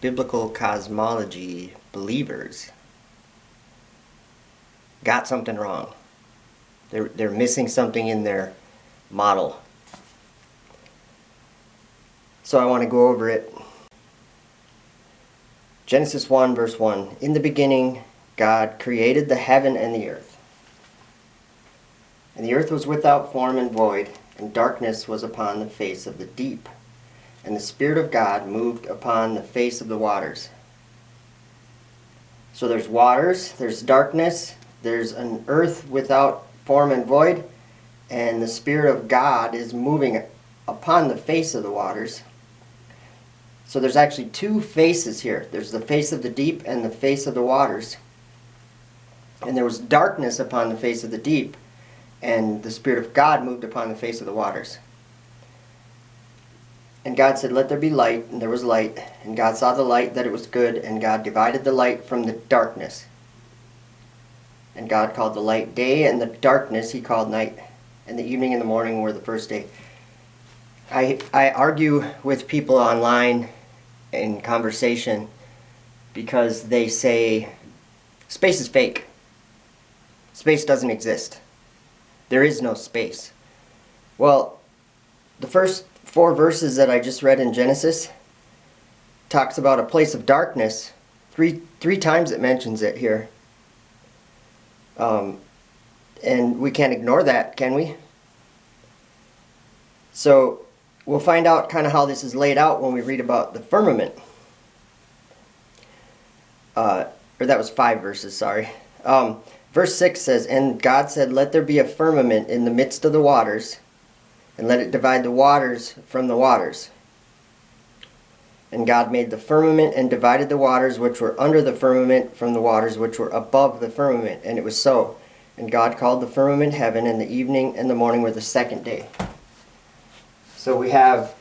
biblical cosmology believers got something wrong. They're missing something in their model. So I want to go over it. Genesis 1 verse 1. In the beginning, God created the heaven and the earth. And the earth was without form and void, and darkness was upon the face of the deep. And the Spirit of God moved upon the face of the waters. So there's waters, there's darkness, there's an earth without form and void, and the Spirit of God is moving upon the face of the waters. So there's actually two faces here. There's the face of the deep and the face of the waters. And there was darkness upon the face of the deep, and the Spirit of God moved upon the face of the waters. And God said, "Let there be light," and there was light. And God saw the light, that it was good, and God divided the light from the darkness. And God called the light day, and the darkness he called night. And the evening and the morning were the first day. I argue with people online in conversation because they say space is fake. Space doesn't exist. There is no space. Well, the first 4 verses that I just read in Genesis talks about a place of darkness. Three times it mentions it here. And we can't ignore that, can we? So we'll find out kind of how this is laid out when we read about the firmament. Or that was 5 verses, sorry. Verse 6 says, "And God said, let there be a firmament in the midst of the waters, and let it divide the waters from the waters. And God made the firmament and divided the waters which were under the firmament from the waters which were above the firmament. And it was so. And God called the firmament heaven, and the evening and the morning were the second day." So we have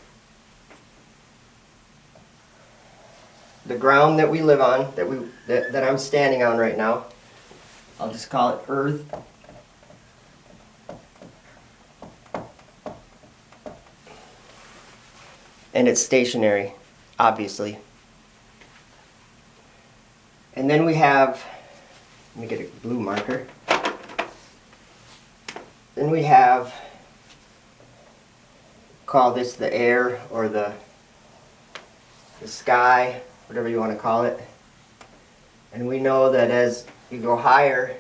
the ground that we live on, that I'm standing on right now. I'll just call it Earth. And it's stationary, obviously. And then we have, let me get a blue marker. Then we have, call this the air or the sky, whatever you want to call it. And we know that as you go higher,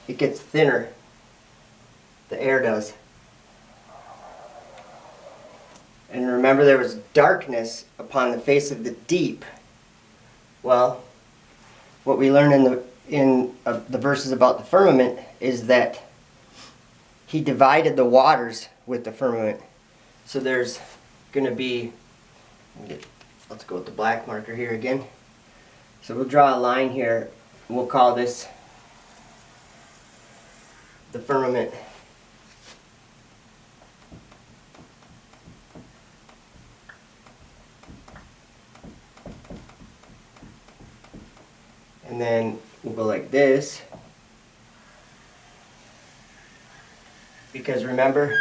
it gets thinner. The air does. And remember, there was darkness upon the face of the deep. Well, what we learn in the verses about the firmament is that he divided the waters with the firmament. So there's going to be, let's go with the black marker here again. So we'll draw a line here, and we'll call this the firmament. And then we'll go like this. Because remember,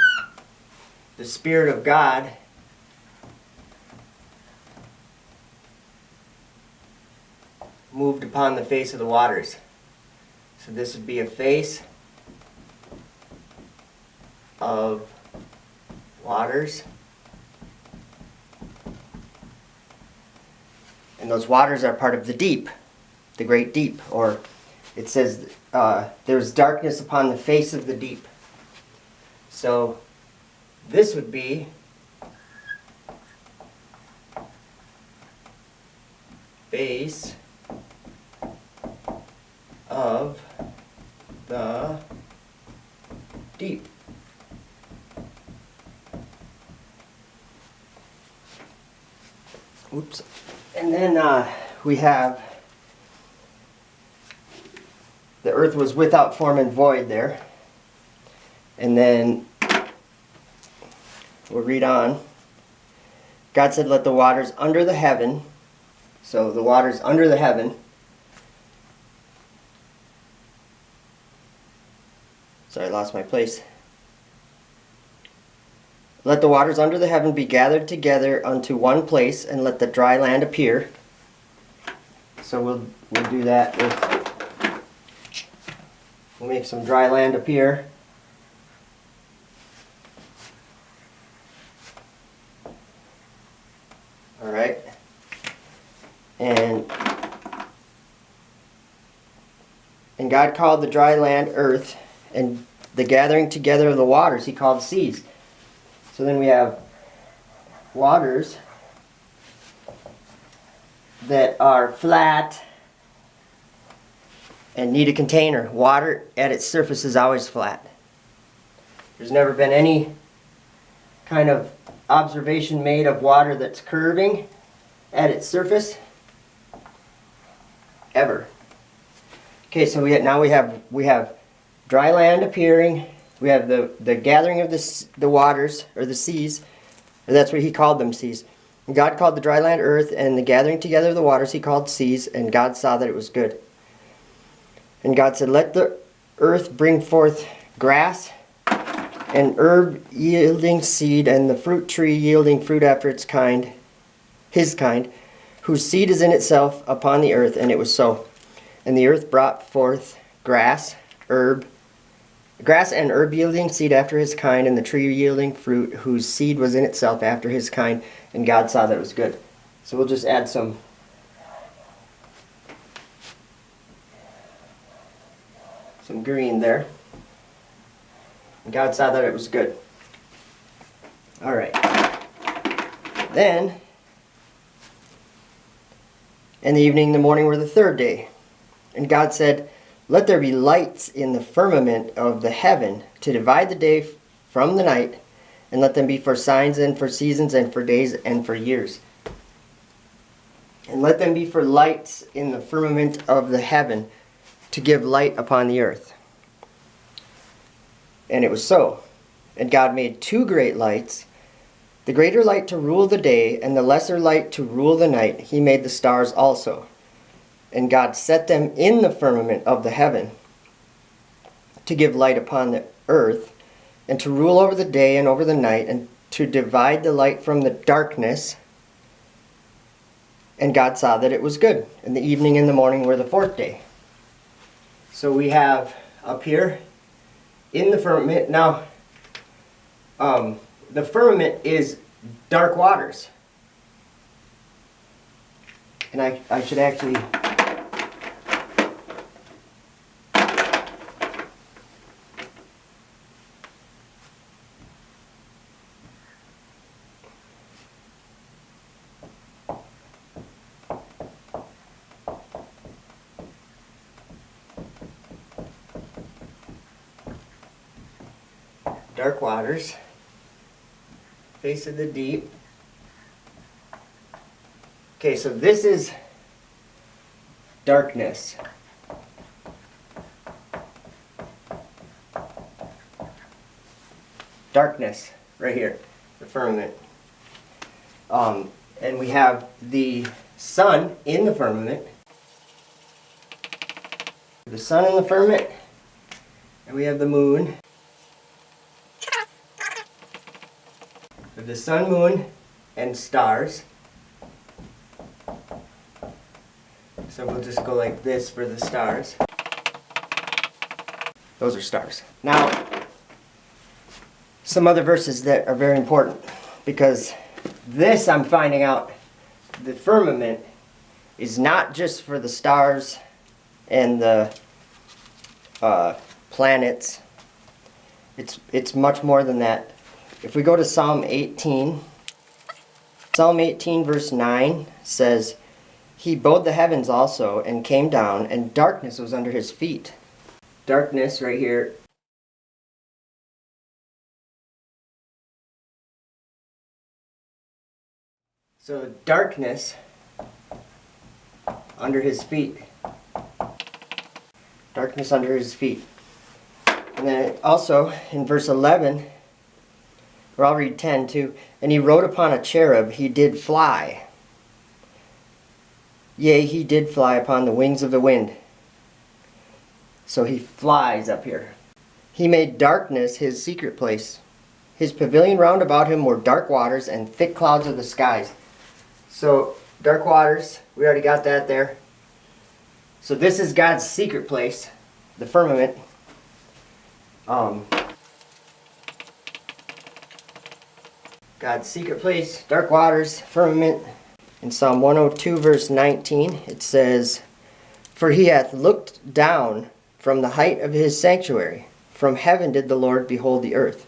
the Spirit of God moved upon the face of the waters. So this would be a face of waters. And those waters are part of the deep, the great deep. Or it says there was darkness upon the face of the deep. So this would be face of the deep. Oops. And then we have the earth was without form and void there. And then we'll read on. God said, let the waters under the heaven, so the waters under the heaven, sorry, I lost my place. Let the waters under the heaven be gathered together unto one place, and let the dry land appear. So we'll do that. We'll make some dry land appear. All right. And God called the dry land earth, and the gathering together of the waters he called seas. So then we have waters that are flat and need a container. Water at its surface is always flat. There's never been any kind of observation made of water that's curving at its surface ever. Okay, so now we have dry land appearing. We have the gathering of the waters, or the seas, or that's what he called them, seas. And God called the dry land earth, and the gathering together of the waters he called seas, and God saw that it was good. And God said, let the earth bring forth grass, and herb yielding seed, and the fruit tree yielding fruit after its kind, his kind, whose seed is in itself upon the earth. And it was so. And the earth brought forth grass and herb yielding seed after his kind, and the tree yielding fruit, whose seed was in itself after his kind. And God saw that it was good. So we'll just add some green there. And God saw that it was good. All right. Then, in the evening and the morning were the third day. And God said, let there be lights in the firmament of the heaven to divide the day from the night, and let them be for signs and for seasons and for days and for years. And let them be for lights in the firmament of the heaven to give light upon the earth. And it was so. And God made two great lights, the greater light to rule the day, and the lesser light to rule the night. He made the stars also. And God set them in the firmament of the heaven to give light upon the earth, and to rule over the day and over the night, and to divide the light from the darkness. And God saw that it was good. And the evening and the morning were the fourth day. So we have up here in the firmament. Now, the firmament is dark waters. And I should actually... dark waters, face of the deep. Okay, so this is darkness. Darkness, right here, the firmament. And we have the sun in the firmament. The sun in the firmament, and we have the moon. The sun, moon, and stars. So we'll just go like this for the stars. Those are stars. Now, some other verses that are very important, because this I'm finding out, the firmament is not just for the stars and the planets. It's much more than that. If we go to Psalm 18 verse 9 says, he bowed the heavens also and came down, and darkness was under his feet. Darkness right here. So darkness under his feet. Darkness under his feet. And then also in verse 11, or I'll read 10 too. And he rode upon a cherub, he did fly. Yea, he did fly upon the wings of the wind. So he flies up here. He made darkness his secret place. His pavilion round about him were dark waters and thick clouds of the skies. So, dark waters, we already got that there. So this is God's secret place, the firmament. God's secret place, dark waters, firmament. In Psalm 102 verse 19 it says, "For he hath looked down from the height of his sanctuary. From heaven did the Lord behold the earth."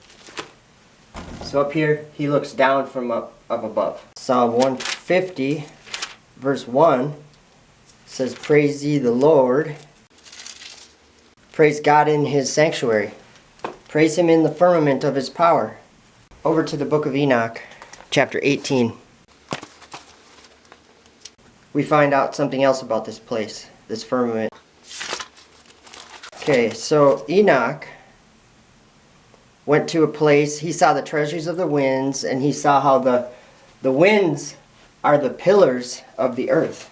So up here, he looks down from up above. Psalm 150 verse 1 says, "Praise ye the Lord. Praise God in his sanctuary. Praise him in the firmament of his power." Over to the book of Enoch, chapter 18. We find out something else about this place, this firmament. Okay, so Enoch went to a place, he saw the treasures of the winds, and he saw how the winds are the pillars of the earth.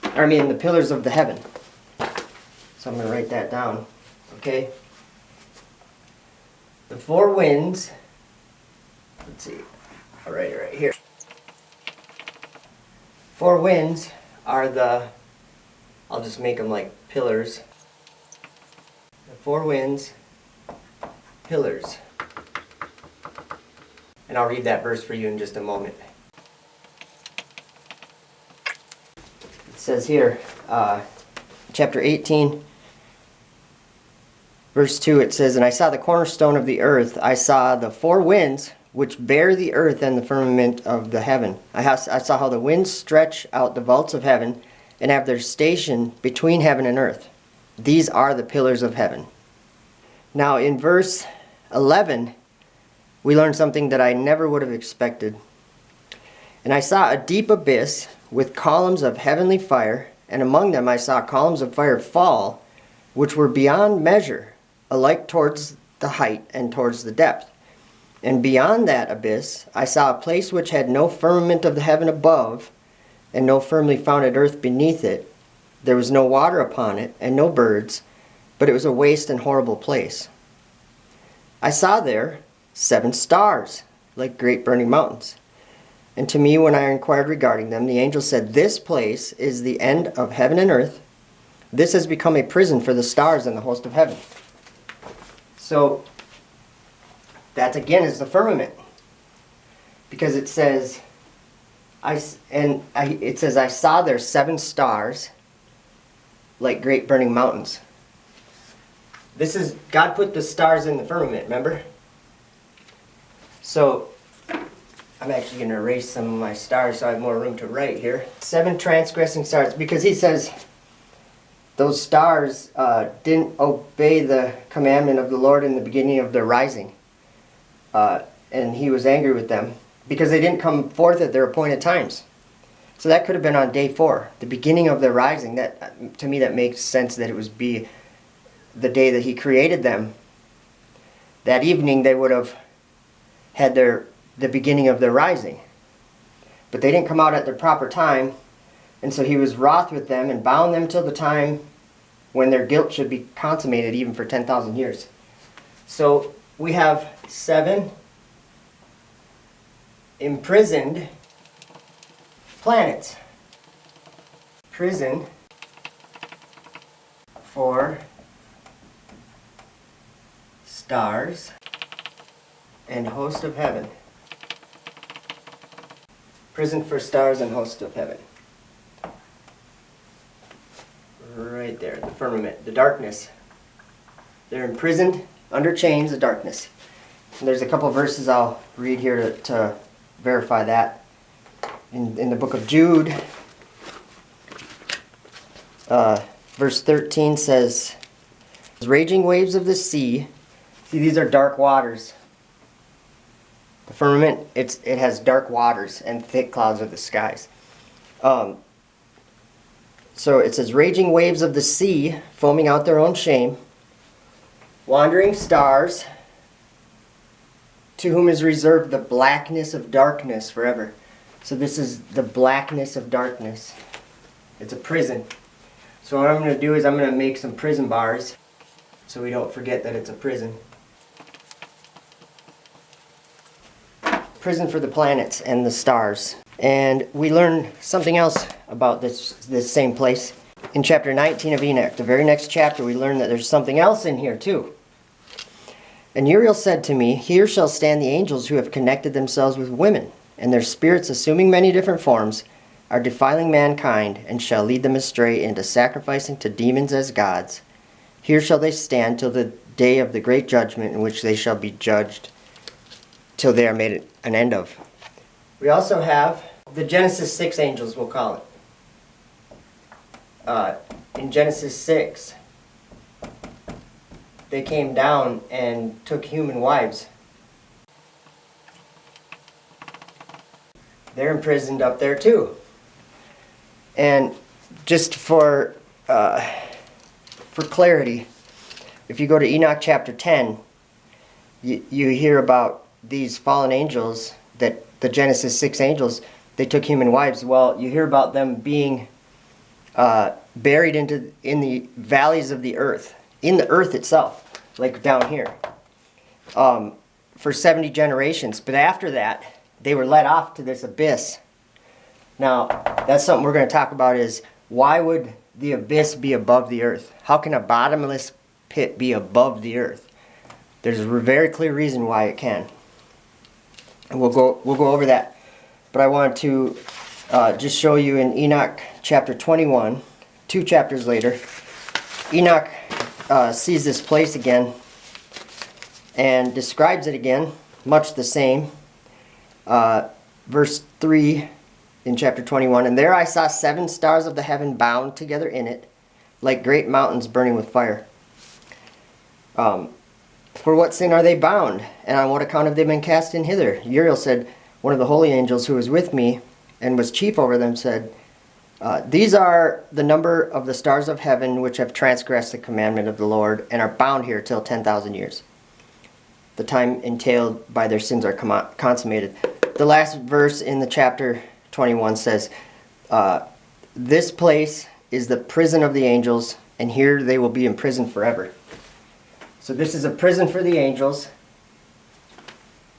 The pillars of the heaven. So I'm going to write that down. Okay? The four winds, let's see, I'll write it right here. Four winds are I'll just make them like pillars. The four winds, pillars. And I'll read that verse for you in just a moment. It says here, chapter 18, verse 2, it says, "And I saw the cornerstone of the earth. I saw the four winds which bear the earth and the firmament of the heaven. I saw how the winds stretch out the vaults of heaven and have their station between heaven and earth. These are the pillars of heaven." Now in verse 11, we learn something that I never would have expected. "And I saw a deep abyss with columns of heavenly fire, and among them I saw columns of fire fall, which were beyond measure, alike towards the height and towards the depth. And beyond that abyss I saw a place which had no firmament of the heaven above, and no firmly founded earth beneath it. There was no water upon it, and no birds, but it was a waste and horrible place. I saw there 7 stars, like great burning mountains. And to me, when I inquired regarding them, the angel said, 'This place is the end of heaven and earth. This has become a prison for the stars and the host of heaven.'" So, that again is the firmament. Because it says, I saw there 7 stars, like great burning mountains. God put the stars in the firmament, remember? So, I'm actually going to erase some of my stars so I have more room to write here. 7 transgressing stars, because he says those stars didn't obey the commandment of the Lord in the beginning of their rising. And he was angry with them because they didn't come forth at their appointed times. So that could have been on day 4, the beginning of their rising. That, to me, that makes sense that it was be the day that he created them. That evening they would have had the beginning of their rising. But they didn't come out at their proper time, and so he was wroth with them and bound them till the time when their guilt should be consummated, even for 10,000 years. So we have 7 imprisoned planets. Prison for stars and host of heaven. Prison for stars and host of heaven. Right there, the firmament, the darkness. They're imprisoned under chains of darkness. And there's a couple verses I'll read here to verify that. In the book of Jude, verse 13 says, "Raging waves of the sea." See, these are dark waters. The firmament, it has dark waters and thick clouds of the skies. So it says, "Raging waves of the sea, foaming out their own shame. Wandering stars, to whom is reserved the blackness of darkness forever." So this is the blackness of darkness. It's a prison. So what I'm going to do is I'm going to make some prison bars so we don't forget that it's a prison. prison for the planets and the stars. And we learn something else about this same place. In chapter 19 of Enoch, the very next chapter, we learn that there's something else in here too. And Uriel said to me, "Here shall stand the angels who have connected themselves with women, and their spirits, assuming many different forms, are defiling mankind, and shall lead them astray into sacrificing to demons as gods. Here shall they stand till the day of the great judgment, in which they shall be judged till they are made an end of." We also have the Genesis 6 angels, we'll call it. In Genesis 6, they came down and took human wives. They're imprisoned up there too. And just for clarity, if you go to Enoch chapter 10, you hear about these fallen angels, that the Genesis 6 angels, they took human wives. Well, you hear about them being buried in the valleys of the earth, in the earth itself, like down here, for 70 generations. But after that, they were let off to this abyss. Now, that's something we're going to talk about, is why would the abyss be above the earth? How can a bottomless pit be above the earth? There's a very clear reason why it can. And we'll go over that. But I want to just show you in Enoch chapter 21, 2 chapters later, Enoch sees this place again and describes it again, much the same. Verse 3 in chapter 21, "And there I saw 7 stars of the heaven bound together in it, like great mountains burning with fire. For what sin are they bound? And on what account have they been cast in hither?" Uriel said, "One of the holy angels who was with me and was chief over them said, These are the number of the stars of heaven which have transgressed the commandment of the Lord and are bound here till 10,000 years. The time entailed by their sins are consummated." The last verse in the chapter 21 says, "This place is the prison of the angels, and here they will be imprisoned forever." So this is a prison for the angels,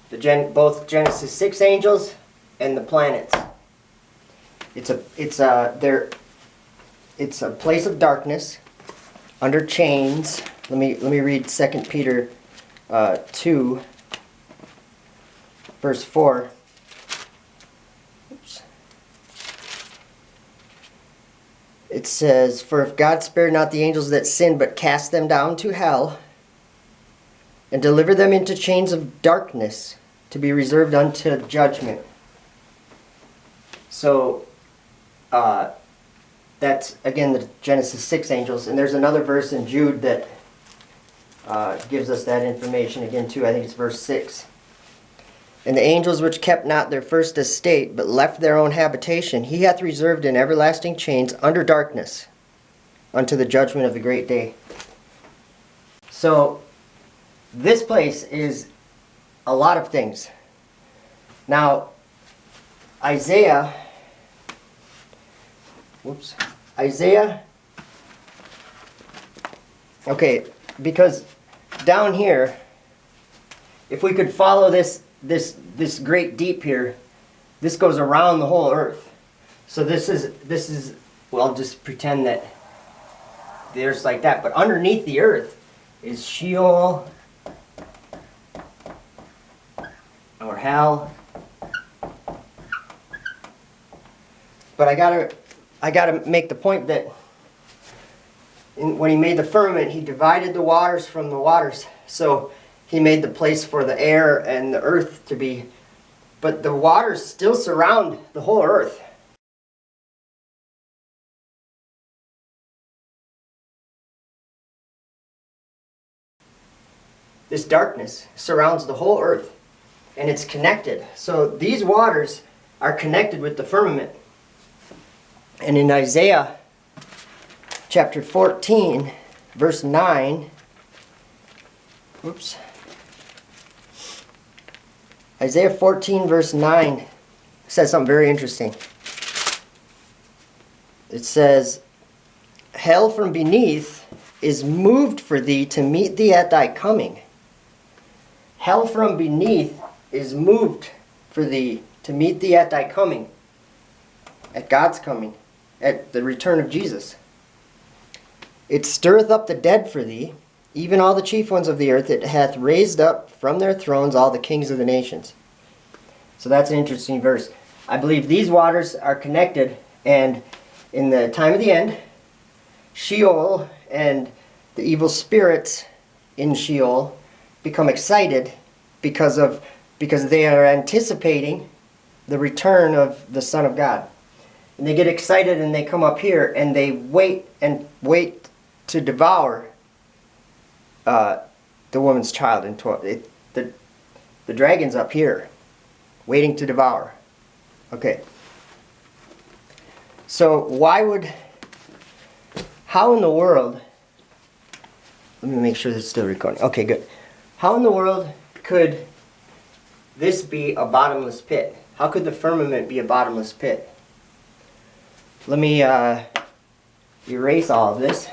both Genesis 6 angels and the planets. It's a place of darkness, under chains. Let me read 2 Peter 2, verse 4. Oops. It says, "For if God spared not the angels that sinned, but cast them down to hell, and delivered them into chains of darkness, to be reserved unto judgment." So, that's, again, the Genesis 6 angels. And there's another verse in Jude that gives us that information again, too. I think it's verse 6. "And the angels which kept not their first estate, but left their own habitation, he hath reserved in everlasting chains under darkness, unto the judgment of the great day." So, this place is a lot of things. Now, Isaiah, okay, because down here, if we could follow this great deep here, this goes around the whole earth. So this is, well, just pretend that there's like that, but underneath the earth is Sheol, or hell. But I gotta make the point that when he made the firmament, he divided the waters from the waters. So he made the place for the air and the earth to be, but the waters still surround the whole earth. This darkness surrounds the whole earth, and it's connected. So these waters are connected with the firmament. And in Isaiah chapter 14, verse 9, Isaiah 14, verse 9 says something very interesting. It says, "Hell from beneath is moved for thee to meet thee at thy coming." Hell from beneath is moved for thee, to meet thee at thy coming, at God's coming, at the return of Jesus. It stirreth up the dead for thee, even all the chief ones of the earth. It hath raised up from their thrones all the kings of the nations. So that's an interesting verse. I believe these waters are connected, and in the time of the end, Sheol and the evil spirits in Sheol become excited because they are anticipating the return of the Son of God. And they get excited and they come up here and they wait to devour the woman's child. The dragon's up here, waiting to devour. Okay. So how in the world, let me make sure this is still recording. Okay, good. How in the world could this be a bottomless pit? How could the firmament be a bottomless pit? Let me erase all of this.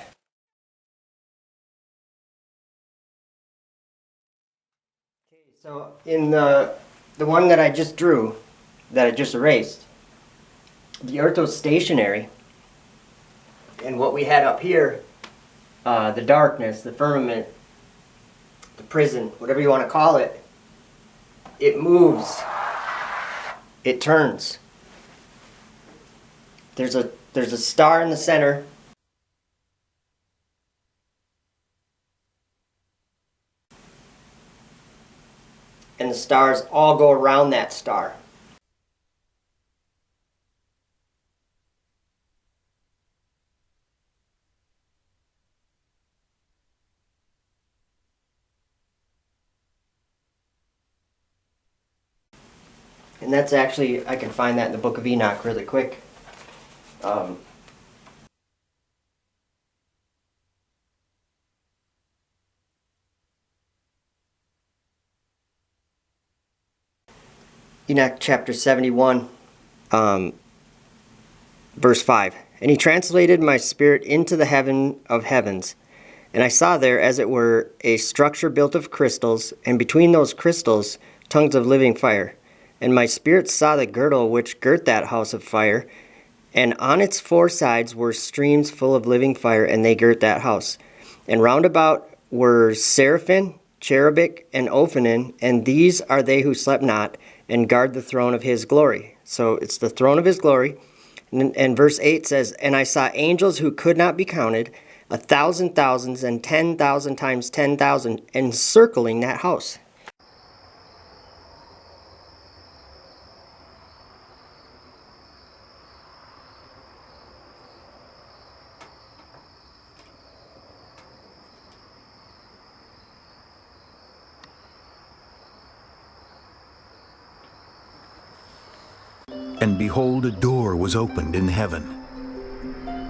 Okay, so in the one that I just drew, that I just erased, the earth was stationary, and what we had up here, the darkness, the firmament, the prison, whatever you want to call it, it moves, it turns. There's a star in the center. And the stars all go around that star. And that's actually, I can find that in the book of Enoch really quick. Enoch chapter 71, verse 5. And he translated my spirit into the heaven of heavens. And I saw there, as it were, a structure built of crystals, and between those crystals tongues of living fire. And my spirit saw the girdle which girt that house of fire, and on its four sides were streams full of living fire, and they girt that house. And round about were seraphim, cherubic, and ophanim, and these are they who slept not, and guard the throne of his glory. So it's the throne of his glory. And verse 8 says, And I saw angels who could not be counted, 1,000 thousands, and 10,000 times 10,000, encircling that house. And behold, a door was opened in heaven.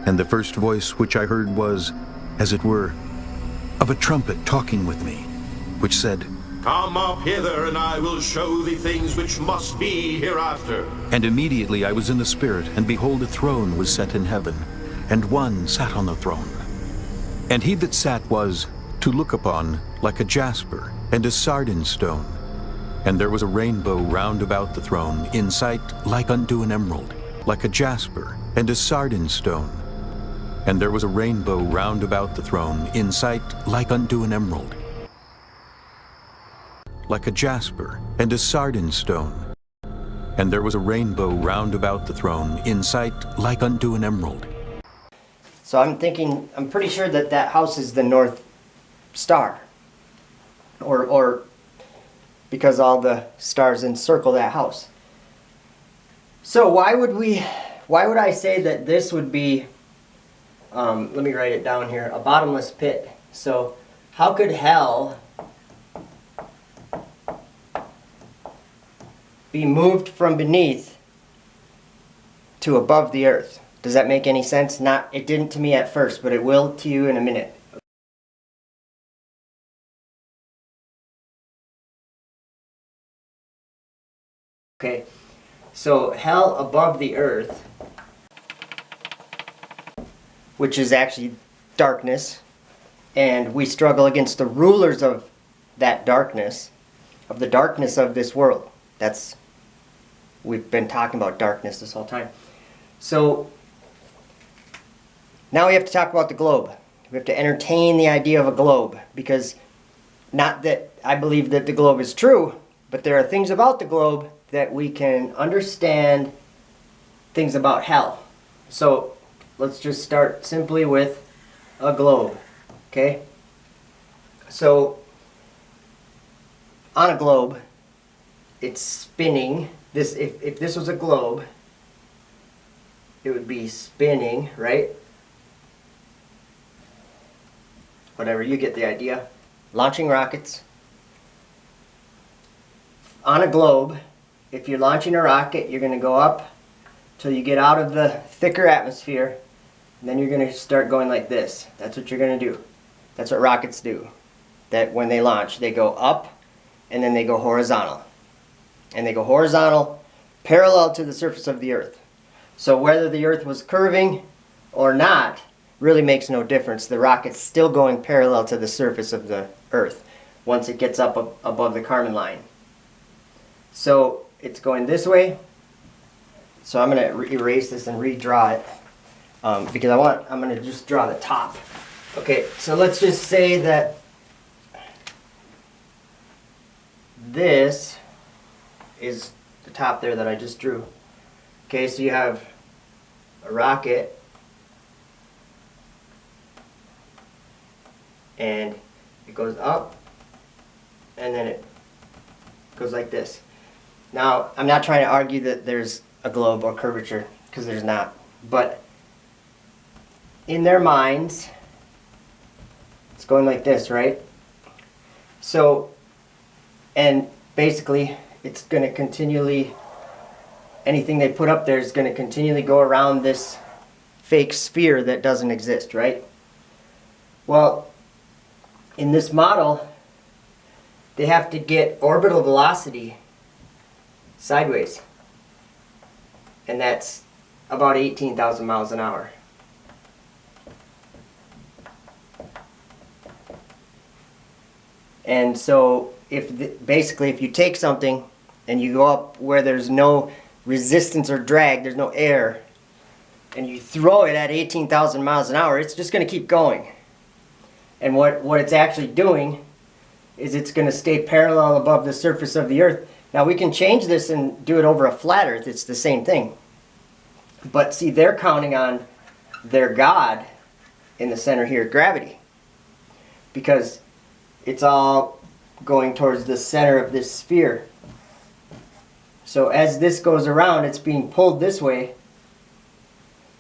And the first voice which I heard was, as it were, of a trumpet talking with me, which said, Come up hither, and I will show thee things which must be hereafter. And immediately I was in the Spirit, and behold, a throne was set in heaven, and one sat on the throne. And he that sat was, to look upon, like a jasper, and a sardine stone. And there was a rainbow round about the throne, in sight like unto an emerald, like a jasper, and a sardine stone. And there was a rainbow round about the throne, in sight like unto an emerald, like a jasper, and a sardine stone. And there was a rainbow round about the throne, in sight like unto an emerald. So I'm pretty sure that house is the North Star. Or because all the stars encircle that house. So why would I say that this would be, let me write it down here, a bottomless pit? So how could hell be moved from beneath to above the earth? Does that make any sense? It didn't to me at first, but it will to you in a minute. Okay, so hell above the earth, which is actually darkness, and we struggle against the rulers of that darkness, of the darkness of this world. That's we've been talking about darkness this whole time. So now we have to talk about the globe. We have to entertain the idea of a globe, because not that I believe that the globe is true, but there are things about the globe that we can understand, things about hell. So let's just start simply with a globe, okay? So on a globe, it's spinning. This, if this was a globe, it would be spinning, right? Whatever, you get the idea. Launching rockets. On a globe, if you're launching a rocket, you're going to go up till you get out of the thicker atmosphere, and then you're going to start going like this. That's what you're going to do. That's what rockets do. That when they launch, they go up, and then they go horizontal. And they go horizontal parallel to the surface of the earth. So whether the earth was curving or not really makes no difference. The rocket's still going parallel to the surface of the earth once it gets up above the Kármán line. So it's going this way. So I'm going to erase this and redraw it because I'm going to just draw the top. Okay, so let's just say that this is the top there that I just drew. Okay, so you have a rocket, and it goes up, and then it goes like this. Now, I'm not trying to argue that there's a globe or curvature, because there's not. But in their minds, it's going like this, right? So, and basically, it's going to continually, anything they put up there is going to continually go around this fake sphere that doesn't exist, right? Well, in this model, they have to get orbital velocity sideways. And that's about 18,000 miles an hour. And so, basically, if you take something and you go up where there's no resistance or drag, there's no air, and you throw it at 18,000 miles an hour, it's just going to keep going. And what it's actually doing is it's going to stay parallel above the surface of the earth. Now we can change this and do it over a flat earth. It's the same thing. But see, they're counting on their God in the center here, gravity. Because it's all going towards the center of this sphere. So as this goes around, it's being pulled this way,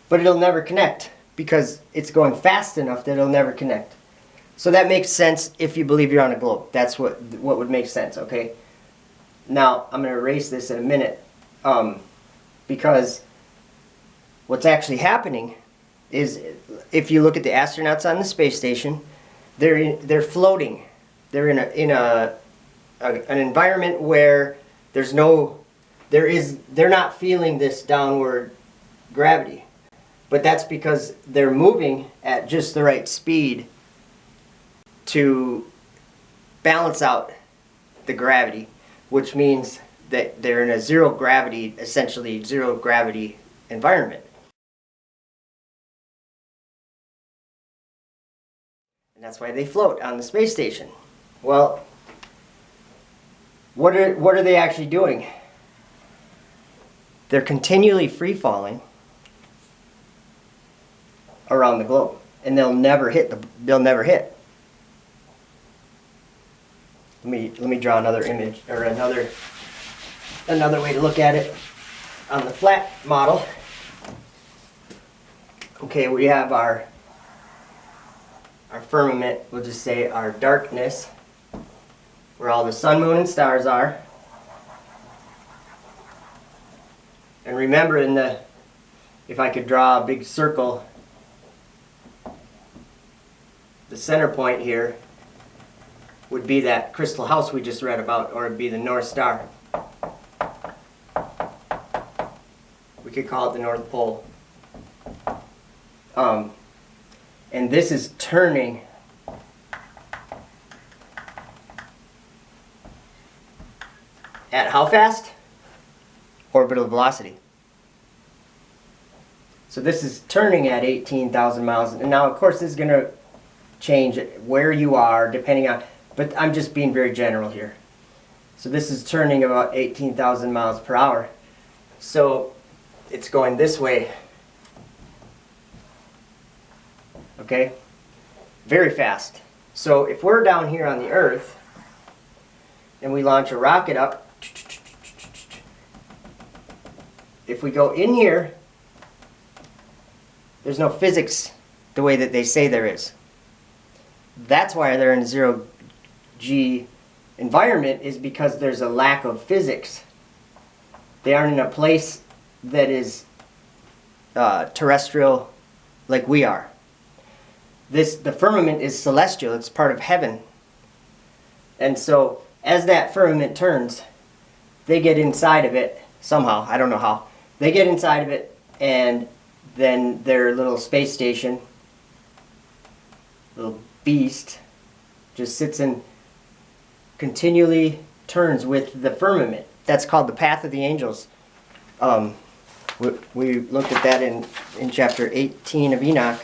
but it'll never connect because it's going fast enough that it'll never connect. So that makes sense if you believe you're on a globe. That's what would make sense, okay? Now, I'm going to erase this in a minute because what's actually happening is, if you look at the astronauts on the space station, they're floating. They're in an environment where they're not feeling this downward gravity. But that's because they're moving at just the right speed to balance out the gravity, which means that they're in a essentially zero gravity environment. And that's why they float on the space station. Well, what are they actually doing? They're continually free falling around the globe, and they'll never hit. Let me draw another image, or another way to look at it on the flat model. Okay, we have our firmament, we'll just say our darkness, where all the sun, moon, and stars are. And remember, if I could draw a big circle, the center point here would be that crystal house we just read about, or it'd be the North Star. We could call it the North Pole. And this is turning at how fast? orbital velocity. So this is turning at 18,000 miles. And now, of course, this is going to change where you are depending on, but I'm just being very general here. So this is turning about 18,000 miles per hour. So it's going this way. Okay? Very fast. So if we're down here on the Earth and we launch a rocket up, if we go in here, there's no physics the way that they say there is. That's why they're in a zero-G environment, is because there's a lack of physics. They aren't in a place that is terrestrial like we are. The firmament is celestial. It's part of heaven. And so as that firmament turns, they get inside of it somehow. I don't know how. They get inside of it, and then their little space station, little beast, just sits and continually turns with the firmament. That's called the path of the angels. We looked at that in chapter 18 of Enoch.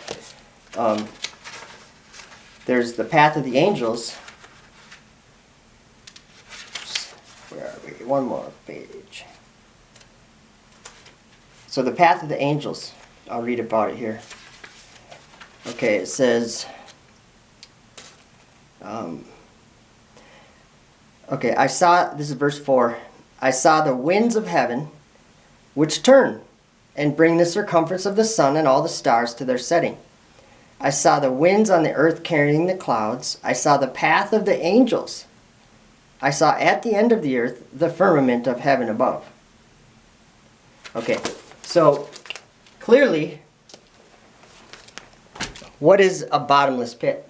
There's the path of the angels. Where are we? One more page. So the path of the angels. I'll read about it here. Okay, it says, okay, I saw, this is verse 4, I saw the winds of heaven which turn and bring the circumference of the sun and all the stars to their setting. I saw the winds on the earth carrying the clouds. I saw the path of the angels. I saw at the end of the earth the firmament of heaven above. Okay, so clearly, what is a bottomless pit?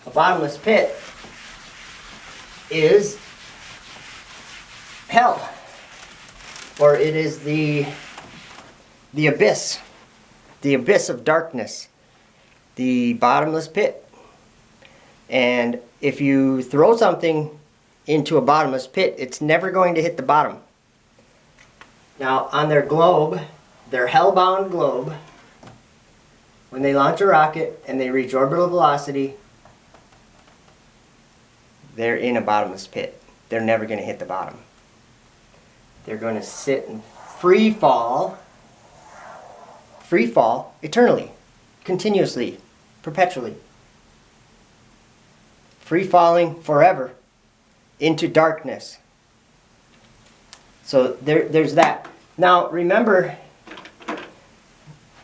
A bottomless pit is hell, or it is the abyss of darkness, the bottomless pit. And if you throw something into a bottomless pit, it's never going to hit the bottom. Now, on their globe, their hell-bound globe, when they launch a rocket and they reach orbital velocity, they're in a bottomless pit. They're never going to hit the bottom. They're going to sit and free fall eternally, continuously, perpetually. Free falling forever into darkness. So there's that. Now remember,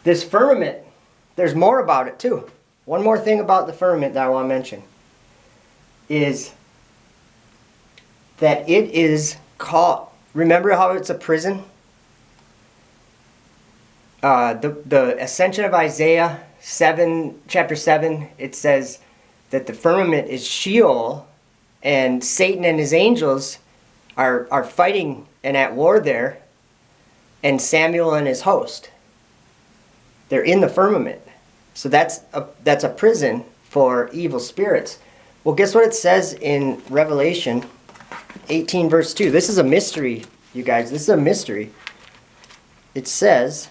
this firmament, there's more about it too. One more thing about the firmament that I want to mention is that it is called, remember how it's a prison? The ascension of Isaiah 7, chapter 7, it says that the firmament is Sheol, and Satan and his angels are fighting and at war there, and Samuel and his host. They're in the firmament. So that's a prison for evil spirits. Well, guess what it says in Revelation 18 verse 2. This is a mystery, you guys. This is a mystery. It says,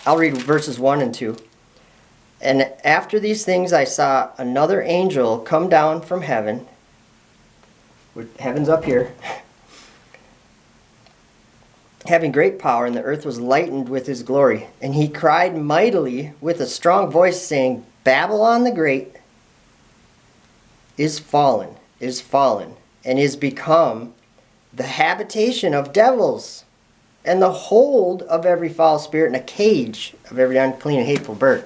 I'll read verses 1 and 2. And after these things I saw another angel come down from heaven. Heaven's up here. Having great power, and the earth was lightened with his glory. And he cried mightily with a strong voice, saying, Babylon the Great is fallen, and is become the habitation of devils, and the hold of every foul spirit, and a cage of every unclean and hateful bird.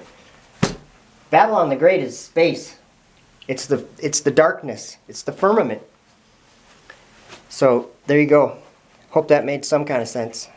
Babylon the Great is space. It's the darkness. It's the firmament. So there you go. Hope that made some kind of sense.